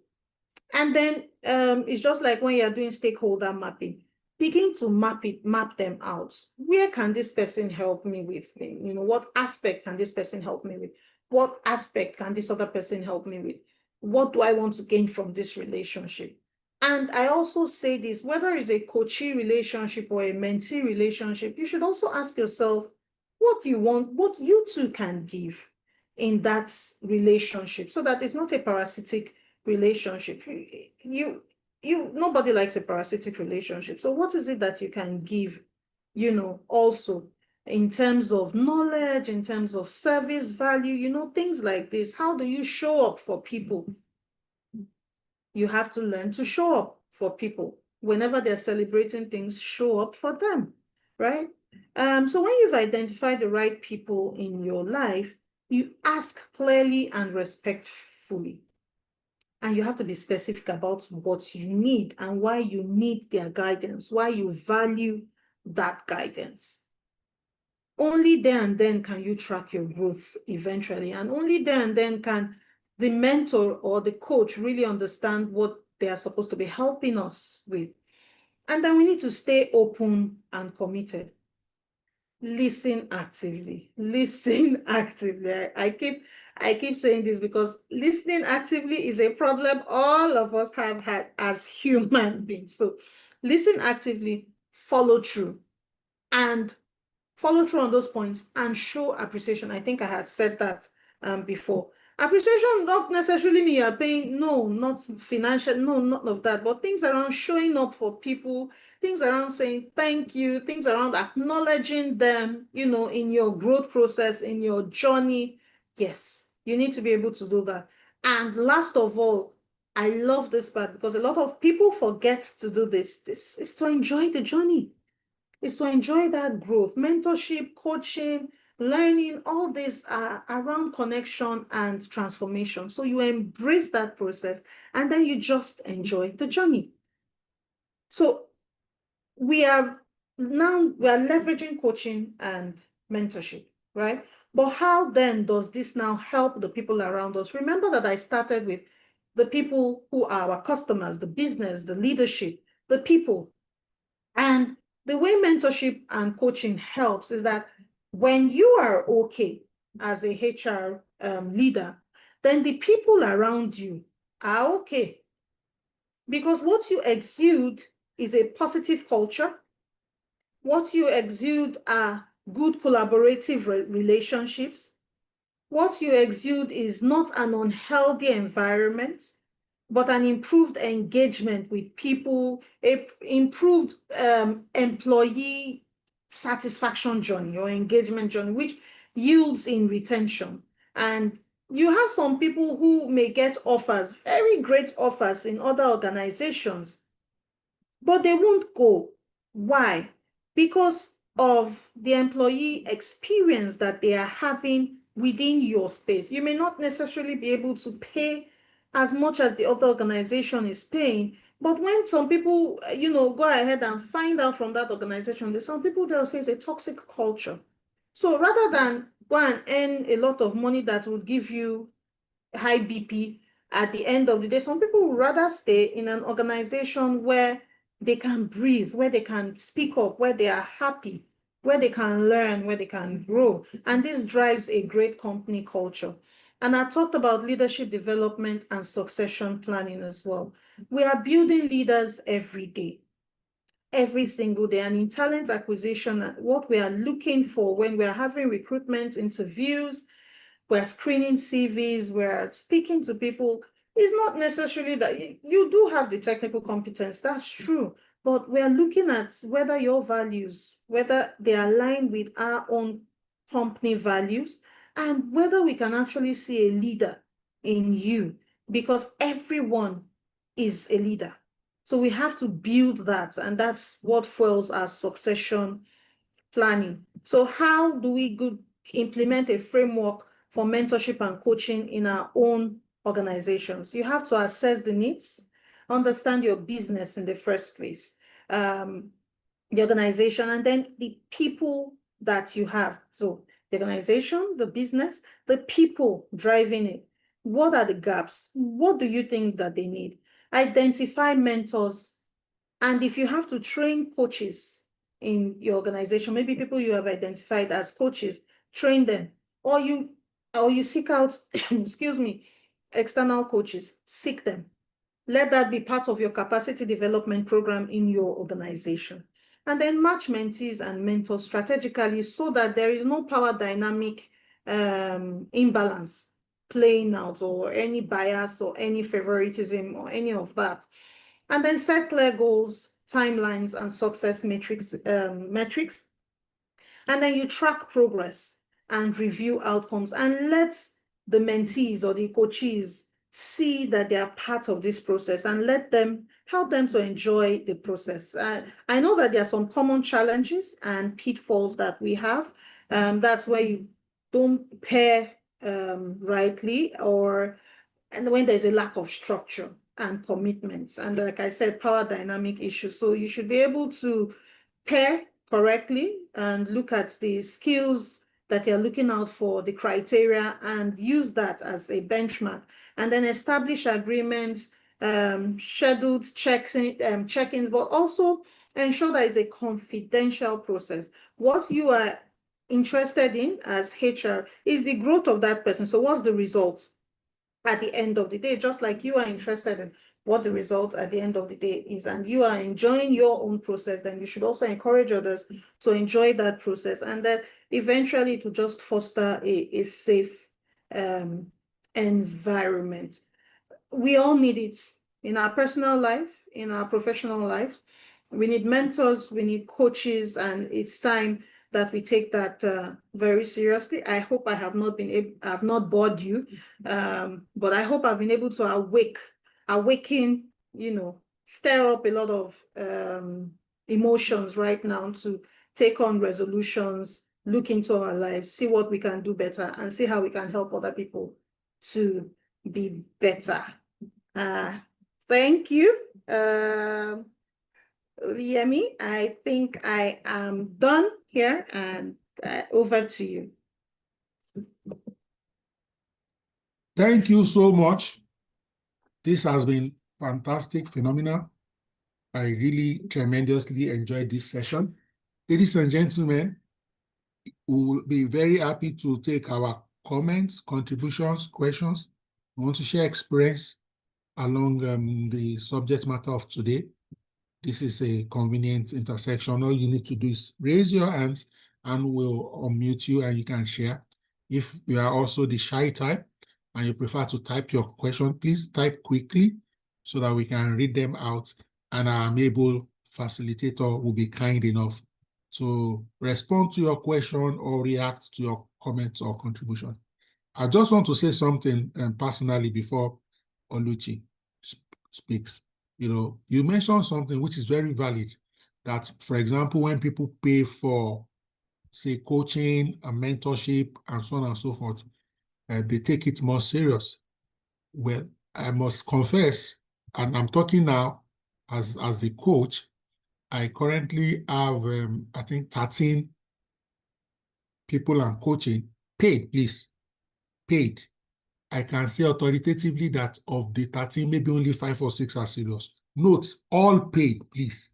And then it's just like when you're doing stakeholder mapping, begin to map them out. Where can this person help me with? What aspect can this person help me with? What aspect can this other person help me with? What do I want to gain from this relationship? And I also say this, whether it's a coachee relationship or a mentee relationship, you should also ask yourself, what do you want, what you two can give in that relationship, so that it's not a parasitic relationship. Nobody likes a parasitic relationship. So what is it that you can give, also? in terms of knowledge, in terms of service value, things like this. How do you show up for people? You have to learn to show up for people. Whenever they're celebrating things, show up for them, right? So when you've identified the right people in your life, you ask clearly and respectfully. And you have to be specific about what you need and why you need their guidance, why you value that guidance. Only then and then can you track your growth eventually. And only then and then can the mentor or the coach really understand what they are supposed to be helping us with. And then we need to stay open and committed. Listen actively. Listen actively. I keep saying this because listening actively is a problem all of us have had as human beings. So listen actively, follow through, and follow through on those points and show appreciation. I think I had said that before. Appreciation not necessarily mean you're paying, no, not financial, no, not of that, but things around showing up for people, things around saying thank you, things around acknowledging them, in your growth process, in your journey. Yes, you need to be able to do that. And last of all, I love this part because a lot of people forget to do this. This is to enjoy the journey. Is to enjoy that growth. Mentorship, coaching, learning, all this are around connection and transformation. So you embrace that process and then you just enjoy the journey. So we are leveraging coaching and mentorship, right? But how then does this now help the people around us? Remember that I started with the people who are our customers, the business, the leadership, the people. And the way mentorship and coaching helps is that when you are okay as a HR leader, then the people around you are okay. Because what you exude is a positive culture. What you exude are good collaborative relationships. What you exude is not an unhealthy environment, but an improved engagement with people, improved employee satisfaction journey or engagement journey, which yields in retention. And you have some people who may get offers, very great offers in other organizations, but they won't go. Why? Because of the employee experience that they are having within your space. You may not necessarily be able to pay as much as the other organization is paying, but when some people, go ahead and find out from that organization, there's some people they'll say it's a toxic culture. So rather than go and earn a lot of money that would give you high BP at the end of the day, some people would rather stay in an organization where they can breathe, where they can speak up, where they are happy, where they can learn, where they can grow. And this drives a great company culture. And I talked about leadership development and succession planning as well. We are building leaders every day, every single day. And in talent acquisition, what we are looking for when we are having recruitment interviews, we're screening CVs, we're speaking to people, it's not necessarily that you do have the technical competence, that's true, but we're looking at whether your values, whether they align with our own company values, and whether we can actually see a leader in you, because everyone is a leader. So we have to build that, and that's what fuels our succession planning. So how do we implement a framework for mentorship and coaching in our own organizations? You have to assess the needs, understand your business in the first place, the organization, and then the people that you have. So the organization, the business, the people driving it. What are the gaps? What do you think that they need? Identify mentors. And if you have to train coaches in your organization, maybe people you have identified as coaches, train them, or you seek out, excuse me, external coaches, seek them. Let that be part of your capacity development program in your organization. And then match mentees and mentors strategically so that there is no power dynamic imbalance playing out, or any bias or any favoritism or any of that. And then set clear goals, timelines, and success metrics And then you track progress and review outcomes and let the mentees or the coachees see that they are part of this process and help them to enjoy the process. I know that there are some common challenges and pitfalls that we have. That's where you don't pair rightly, and when there's a lack of structure and commitments. And like I said, power dynamic issues. So you should be able to pair correctly and look at the skills that you're looking out for, the criteria, and use that as a benchmark. And then establish agreements, scheduled check-ins, but also ensure that it's a confidential process. What you are interested in as HR is the growth of that person. So what's the result at the end of the day? Just like you are interested in what the result at the end of the day is, and you are enjoying your own process, then you should also encourage others to enjoy that process. And then eventually to just foster a safe environment. We all need it in our personal life, in our professional life. We need mentors, we need coaches, and it's time that we take that very seriously. I hope I have not bored you, but I hope I've been able to awaken, stir up a lot of emotions right now to take on resolutions, look into our lives, see what we can do better, and see how we can help other people to be better. Thank you. Yemi, I think I am done here, and over to you. Thank you so much. This has been fantastic, phenomenal. I really tremendously enjoyed this session. Ladies and gentlemen, we will be very happy to take our comments, contributions, questions. We want to share experience along the subject matter of today. This is a convenient intersection. All you need to do is raise your hands and we'll unmute you and you can share. If you are also the shy type and you prefer to type your question, please type quickly so that we can read them out, and our able facilitator will be kind enough to respond to your question or react to your comments or contribution. I just want to say something personally before Oluchi speaks. You mentioned something which is very valid, that, for example, when people pay for, say, coaching and mentorship and so on and so forth, they take it more serious. Well, I must confess, and I'm talking now as the coach, I currently have, I think, 13 people I'm coaching, paid, please, paid. I can say authoritatively that of the 13, maybe only 5 or 6 are serious. Note, all paid, please.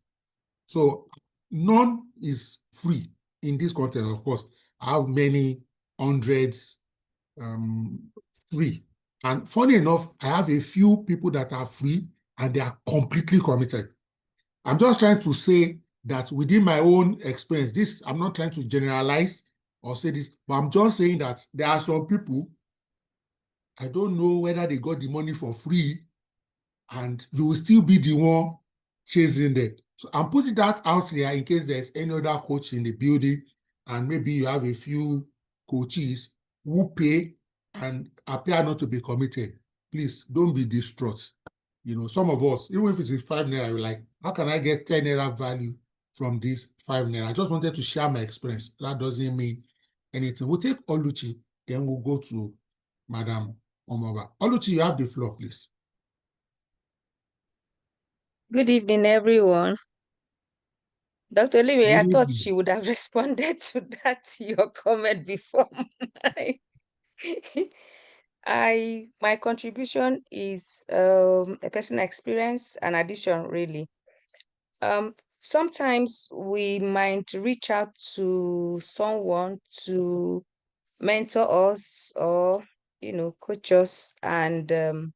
So none is free in this context, of course. I have many hundreds free. And funny enough, I have a few people that are free and they are completely committed. I'm just trying to say that within my own experience, I'm not trying to generalize or say this, but I'm just saying that there are some people, I don't know whether they got the money for free and you will still be the one chasing them. So I'm putting that out here in case there's any other coach in the building and maybe you have a few coaches who pay and appear not to be committed. Please don't be distraught. Some of us, even if it's 5 naira, you're like, how can I get 10 naira value from this 5 naira? I just wanted to share my experience. That doesn't mean anything. We'll take Oluchi, then we'll go to Madam Omoba. Oluchi, you have the floor, please. Good evening, everyone. Dr. Olive, I thought she would have responded to your comment before my contribution is a personal experience, an addition, really. Sometimes we might reach out to someone to mentor us or, coach us, and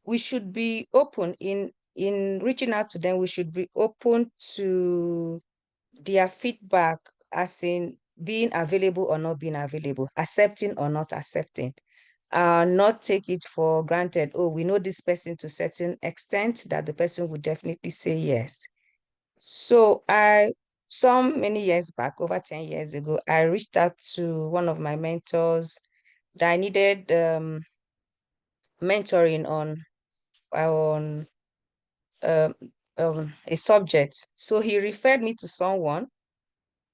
we should be open in reaching out to them. We should be open to their feedback, as in being available or not being available, accepting or not accepting. Not take it for granted. Oh, we know this person to a certain extent that the person would definitely say yes. So I some many years back, over 10 years ago, I reached out to one of my mentors that I needed mentoring on um, a subject. So he referred me to someone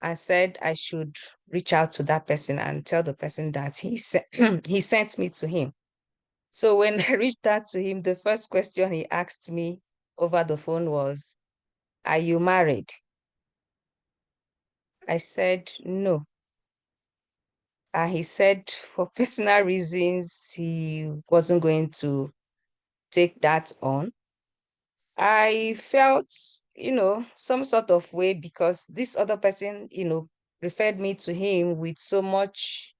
and said I should reach out to that person and tell the person that he sent me to him. So when I reached out to him, the first question he asked me over the phone was, "Are you married?" I said, "No." And he said for personal reasons, he wasn't going to take that on. I felt, some sort of way because this other person, referred me to him with so much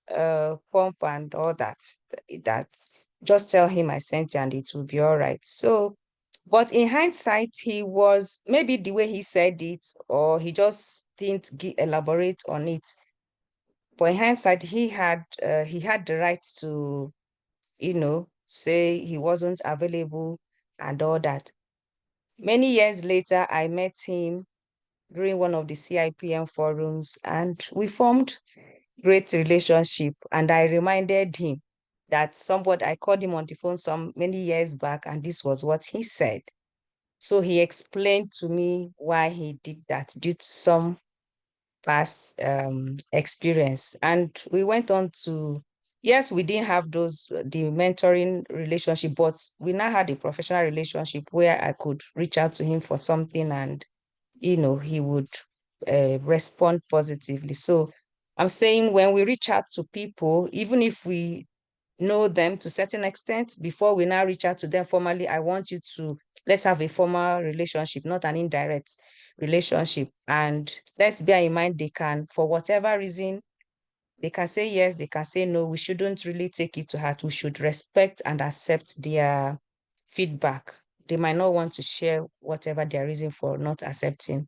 pomp and all that just tell him I sent you and it will be all right. So, but in hindsight, he was maybe the way he said it, or he just didn't elaborate on it. But in hindsight, he had the right to, say he wasn't available and all that. Many years later, I met him during one of the CIPM forums, and we formed great relationship. And I reminded him that I called him on the phone some many years back, and this was what he said. So he explained to me why he did that due to some past experience. And we went on to, yes, we didn't have the mentoring relationship, but we now had a professional relationship where I could reach out to him for something and, he would respond positively. So I'm saying when we reach out to people, even if we know them to a certain extent, before we now reach out to them formally, I want you to, let's have a formal relationship, not an indirect relationship. And let's bear in mind, they can, for whatever reason, they can say yes, they can say no. We shouldn't really take it to heart. We should respect and accept their feedback. They might not want to share whatever their reason for not accepting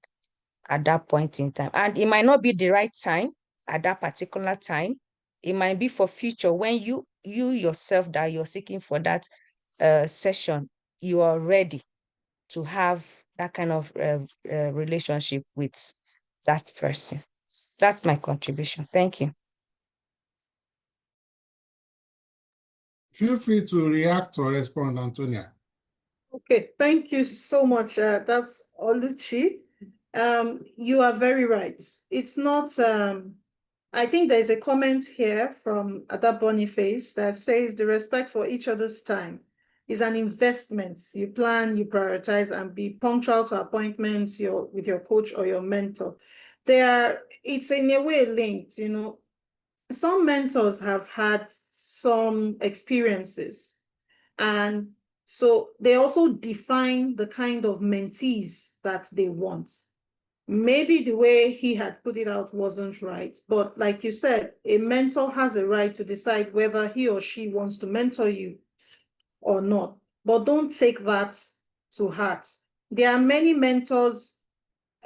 at that point in time. And it might not be the right time at that particular time. It might be for future when you yourself that you're seeking for that session, you are ready to have that kind of relationship with that person. That's my contribution. Thank you. Feel free to react or respond, Antonia. Okay, thank you so much. That's Oluchi. You are very right. It's not, I think there's a comment here from Ada Boniface that says the respect for each other's time is an investment. You plan, you prioritize, and be punctual to appointments with your coach or your mentor. It's in a way linked, Some mentors have had some experiences, and so they also define the kind of mentees that they want. Maybe the way he had put it out wasn't right, but like you said, a mentor has a right to decide whether he or she wants to mentor you or not. But don't take that to heart. There are many mentors.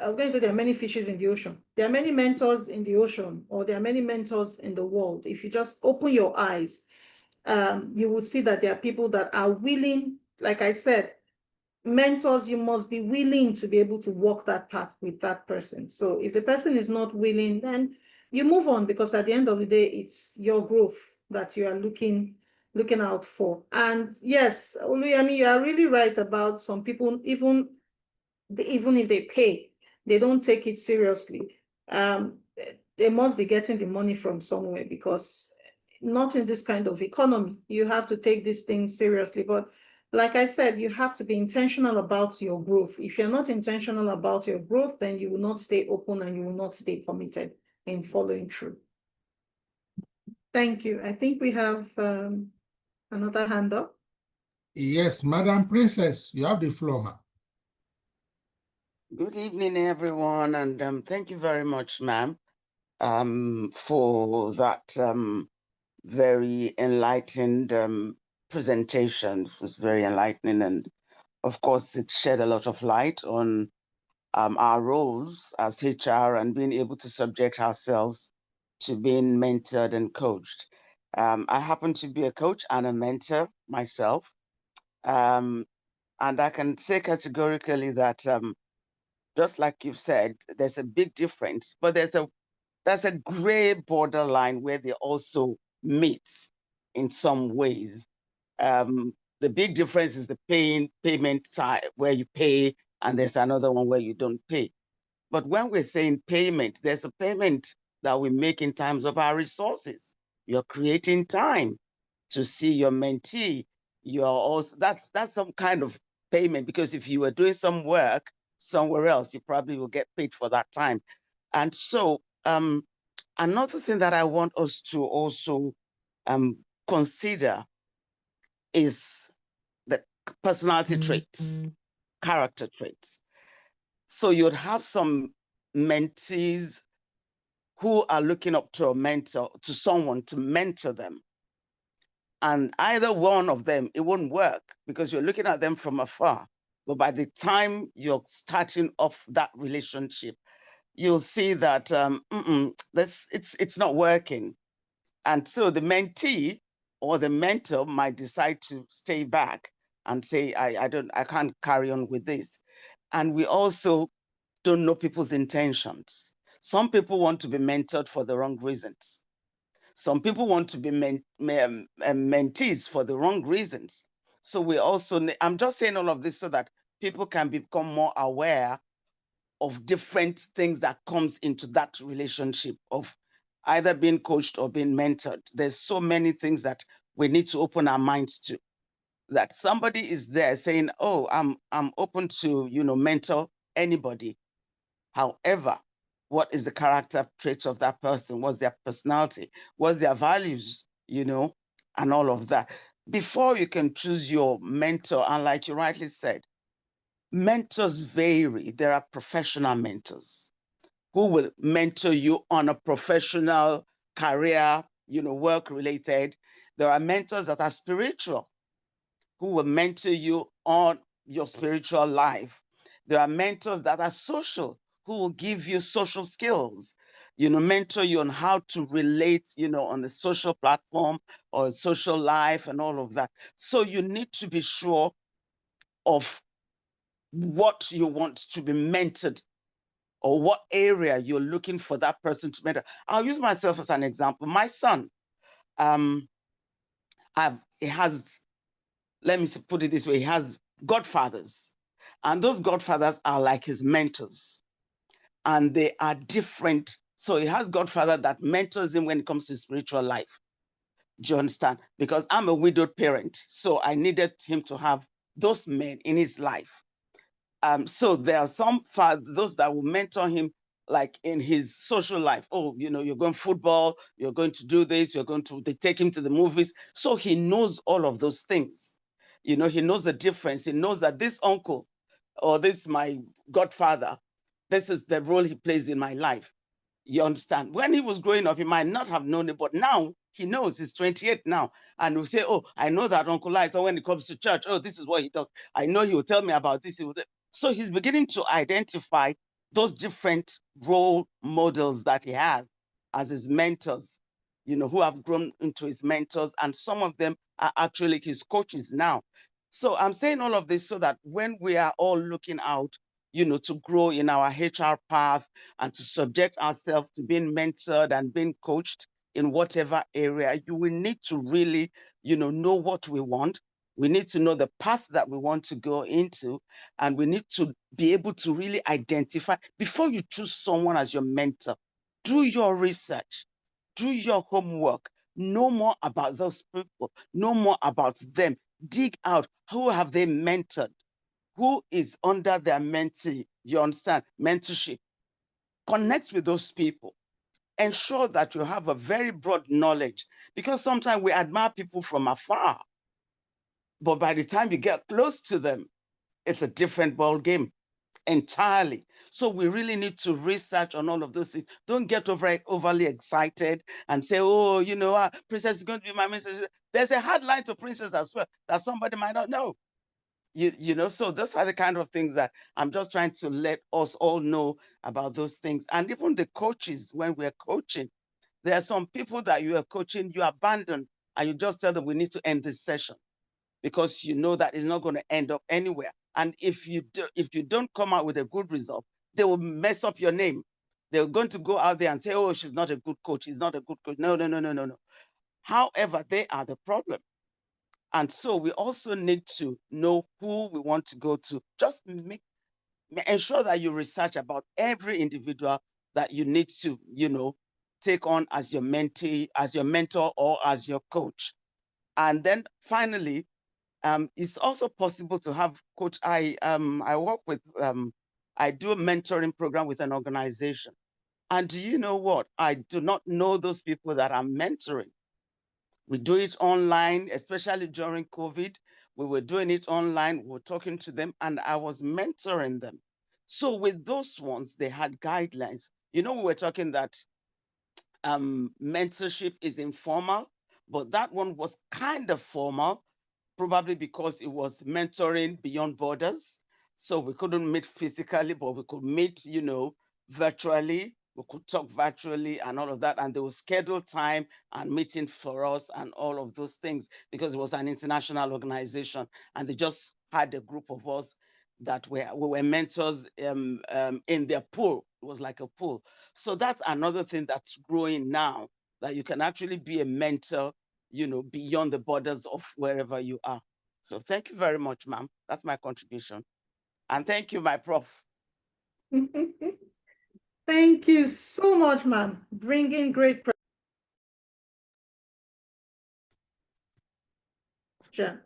I was going to say there are many fishes in the ocean. There are many mentors in the ocean, or there are many mentors in the world. If you just open your eyes, you would see that there are people that are willing, like I said, mentors, you must be willing to be able to walk that path with that person. So if the person is not willing, then you move on, because at the end of the day, it's your growth that you are looking out for. And yes, Oluyemi, you are really right about some people, even if they pay, they don't take it seriously. They must be getting the money from somewhere, because not in this kind of economy. You have to take these things seriously. But like I said, you have to be intentional about your growth. If you're not intentional about your growth, then you will not stay open and you will not stay committed in following through. Thank you. I think we have another hand up. Yes, Madam Princess, you have the floor, ma'am. Good evening, everyone, and thank you very much, ma'am, for that very enlightened presentation. It was very enlightening, and of course, it shed a lot of light on our roles as HR and being able to subject ourselves to being mentored and coached. I happen to be a coach and a mentor myself, and I can say categorically that just like you've said, there's a big difference, but there's a gray borderline where they also meet in some ways. The big difference is the payment side where you pay, and there's another one where you don't pay. But when we're saying payment, there's a payment that we make in terms of our resources. You're creating time to see your mentee. You're also that's some kind of payment, because if you were doing some work somewhere else, you probably will get paid for that time. And so another thing that I want us to also consider is the personality traits, character traits. So you'd have some mentees who are looking up to a mentor, to someone to mentor them. And either one of them, it won't work because you're looking at them from afar. But by the time you're starting off that relationship, you'll see that it's not working. And so the mentee or the mentor might decide to stay back and say, I can't carry on with this. And we also don't know people's intentions. Some people want to be mentored for the wrong reasons. Some people want to be mentees for the wrong reasons. So we also, I'm just saying all of this so that people can become more aware of different things that comes into that relationship of either being coached or being mentored. There's so many things that we need to open our minds to. That somebody is there saying, "Oh, I'm open to mentor anybody." However, what is the character traits of that person? What's their personality? What's their values? And all of that. Before you can choose your mentor, and like you rightly said, mentors vary. There are professional mentors who will mentor you on a professional career, work related. There are mentors that are spiritual who will mentor you on your spiritual life. There are mentors that are social who will give you social skills, mentor you on how to relate, on the social platform or social life and all of that. So you need to be sure of what you want to be mentored or what area you're looking for that person to mentor. I'll use myself as an example. My son, he has, let me put it this way, he has godfathers, and those godfathers are like his mentors, and they are different. So he has godfather that mentors him when it comes to spiritual life. Do you understand? Because I'm a widowed parent, so I needed him to have those men in his life. So there are some those that will mentor him, like in his social life. Oh, you're going football, you're going to do this, they take him to the movies. So he knows all of those things. He knows the difference. He knows that this uncle or this my godfather, this is the role he plays in my life. You understand? When he was growing up, he might not have known it, but now he knows. He's 28 now. And he'll say, "Oh, I know that Uncle Light, when it comes to church, oh, this is what he does. I know he will tell me about this." So he's beginning to identify those different role models that he has as his mentors, who have grown into his mentors. And some of them are actually his coaches now. So I'm saying all of this so that when we are all looking out, to grow in our HR path and to subject ourselves to being mentored and being coached in whatever area, you will need to really, know what we want. We need to know the path that we want to go into, and we need to be able to really identify before you choose someone as your mentor. Do your research, do your homework, know more about those people, know more about them, dig out who have they mentored, who is under their mentee, you understand, mentorship. Connect with those people. Ensure that you have a very broad knowledge, because sometimes we admire people from afar, but by the time you get close to them, it's a different ball game entirely. So we really need to research on all of those things. Don't get overly excited and say, "Oh, Princess is going to be my mentor." There's a hard line to Princess as well that somebody might not know. So those are the kind of things that I'm just trying to let us all know about those things. And even the coaches, when we're coaching, there are some people that you are coaching, you abandon, and you just tell them, "We need to end this session," because you know that it's not going to end up anywhere. And if you don't come out with a good result, they will mess up your name. They're going to go out there and say, oh, she's not a good coach. She's not a good coach. No, no, no, no, no, no. However, they are the problem. And so we also need to know who we want to go to. Just ensure that you research about every individual that you need to, take on as your mentee, as your mentor, or as your coach. And then finally, it's also possible to have coach. I work with, I do a mentoring program with an organization. And do you know what? I do not know those people that I'm mentoring. We do it online, especially during COVID. We were doing it online. We were talking to them, and I was mentoring them. So with those ones, they had guidelines. We were talking that mentorship is informal, but that one was kind of formal, probably because it was mentoring beyond borders. So we couldn't meet physically, but we could meet, virtually. We could talk virtually and all of that. And they would schedule time and meeting for us and all of those things because it was an international organization. And they just had a group of us that we were mentors in their pool. It was like a pool. So that's another thing that's growing now, that you can actually be a mentor, beyond the borders of wherever you are. So thank you very much, ma'am. That's my contribution. And thank you, my prof. Thank you so much, ma'am. Bringing great.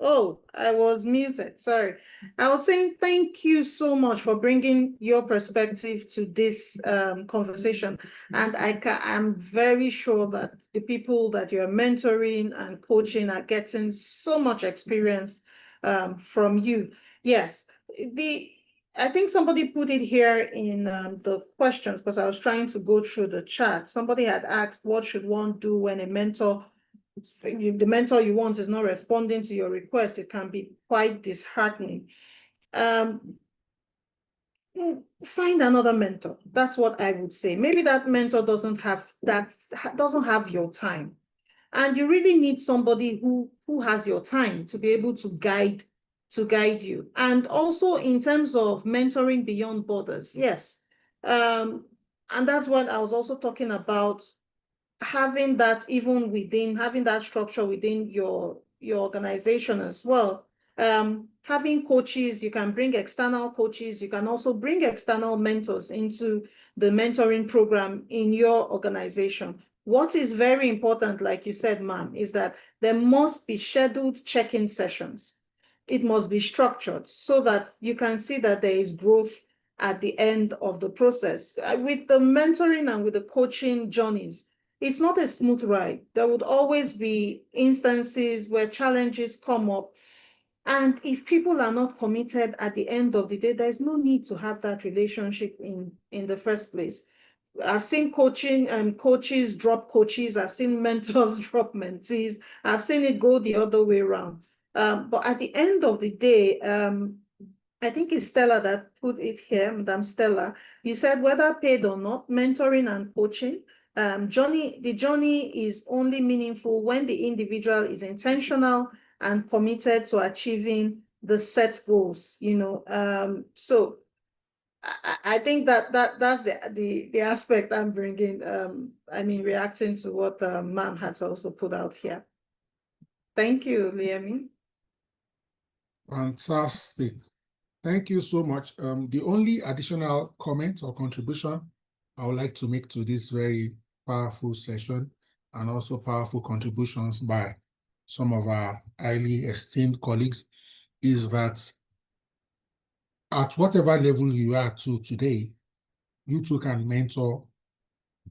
Oh, I was muted. Sorry. I was saying thank you so much for bringing your perspective to this conversation. And I'm very sure that the people that you're mentoring and coaching are getting so much experience from you. Yes. I think somebody put it here in the questions because I was trying to go through the chat. Somebody had asked, what should one do when the mentor you want is not responding to your request? It can be quite disheartening. Find another mentor. That's what I would say. Maybe that mentor doesn't have your time, and you really need somebody who has your time to be able to guide you. And also in terms of mentoring beyond borders, yes, and that's what I was also talking about. Having that structure within your organization as well. Having coaches, you can bring external coaches. You can also bring external mentors into the mentoring program in your organization. What is very important, like you said, ma'am, is that there must be scheduled check-in sessions. It must be structured so that you can see that there is growth at the end of the process. With the mentoring and with the coaching journeys, it's not a smooth ride. There would always be instances where challenges come up. And if people are not committed at the end of the day, there's no need to have that relationship in the first place. I've seen coaches drop coaches. I've seen mentors drop mentees. I've seen it go the other way around. But at the end of the day, I think it's Stella that put it here, Madam Stella. You said whether paid or not, mentoring and coaching. The journey is only meaningful when the individual is intentional and committed to achieving the set goals. So I think that's the aspect I'm bringing. Reacting to what ma'am has also put out here. Thank you, Liemi. Fantastic. Thank you so much. The only additional comment or contribution I would like to make to this very powerful session and also powerful contributions by some of our highly esteemed colleagues is that at whatever level you are to today, you too can mentor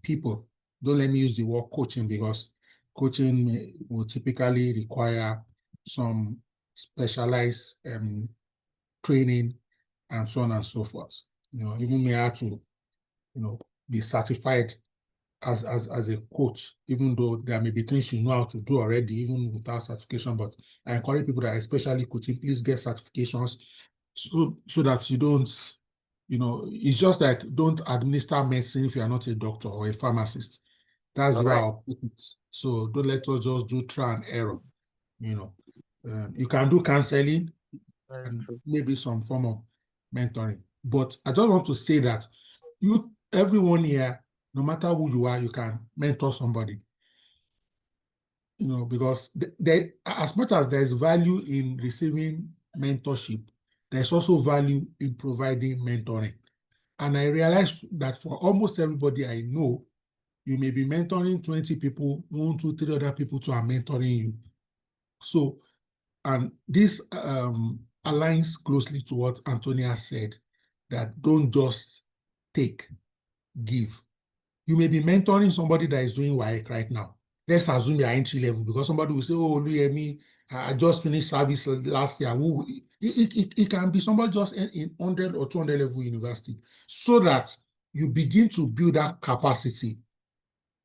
people. Don't let me use the word coaching because coaching will typically require some specialized training and so on and so forth. Even may have to, be certified as a coach, even though there may be things you know how to do already, even without certification. But I encourage people that, especially coaching, please get certifications so that you don't, it's just like don't administer medicine if you are not a doctor or a pharmacist. That's why I'll put it. So don't let us just do trial and error. You can do counseling and maybe some form of mentoring. But I just want to say that everyone here, no matter who you are, you can mentor somebody. Because as much as there's value in receiving mentorship, there's also value in providing mentoring. And I realized that for almost everybody I know, you may be mentoring 20 people, 1, 2, 3 other people to are mentoring you. So, and this aligns closely to what Antonia said, that don't just take, give. You may be mentoring somebody that is doing WAEC right now. Let's assume you're entry level, because somebody will say, oh, Luyemi, I just finished service last year. It can be somebody just in 100 or 200 level university, so that you begin to build that capacity.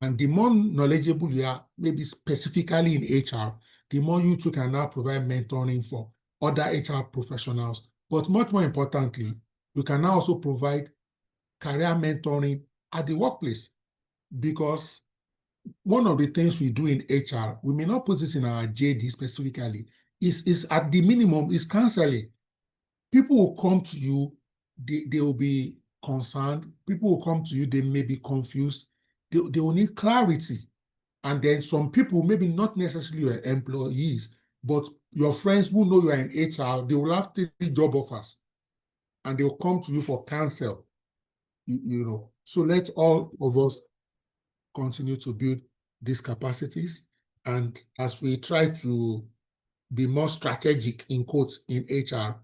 And the more knowledgeable you are, maybe specifically in HR, the more you too can now provide mentoring for other HR professionals. But much more importantly, you can now also provide career mentoring at the workplace. Because one of the things we do in HR, we may not put this in our JD specifically, is at the minimum, is counseling. People will come to you, they will be concerned. People will come to you, they may be confused. They will need clarity. And then some people, maybe not necessarily your employees, but your friends who know you are in HR, they will have 3 job offers. And they will come to you for counsel. So let all of us continue to build these capacities. And as we try to be more strategic, in quotes, in HR,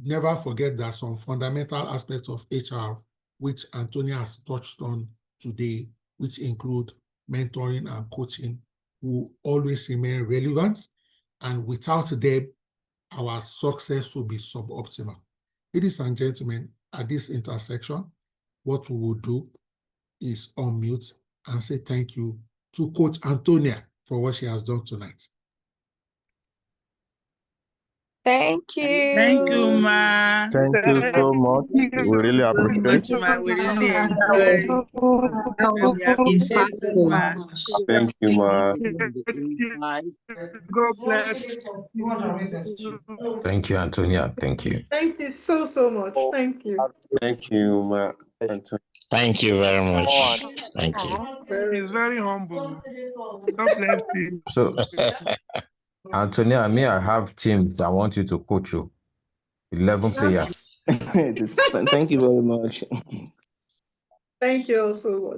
never forget that some fundamental aspects of HR, which Antonia has touched on today, which include mentoring and coaching, will always remain relevant. And without them, our success will be suboptimal. Ladies and gentlemen, at this intersection, what we will do is unmute and say thank you to Coach Antonia for what she has done tonight. Thank you. Thank you, ma. Thank you so much. We really So appreciate. much, ma. We really enjoy. We appreciate so much. Thank you, ma. God bless. Thank you, Antonia. Thank you. Thank you so much. Thank you. Thank you, ma. Thank you very much. Thank you. He's very humble. God bless you. So, Antonia, I have teams I want you to coach you. 11 players. Thank you very much. Thank you also.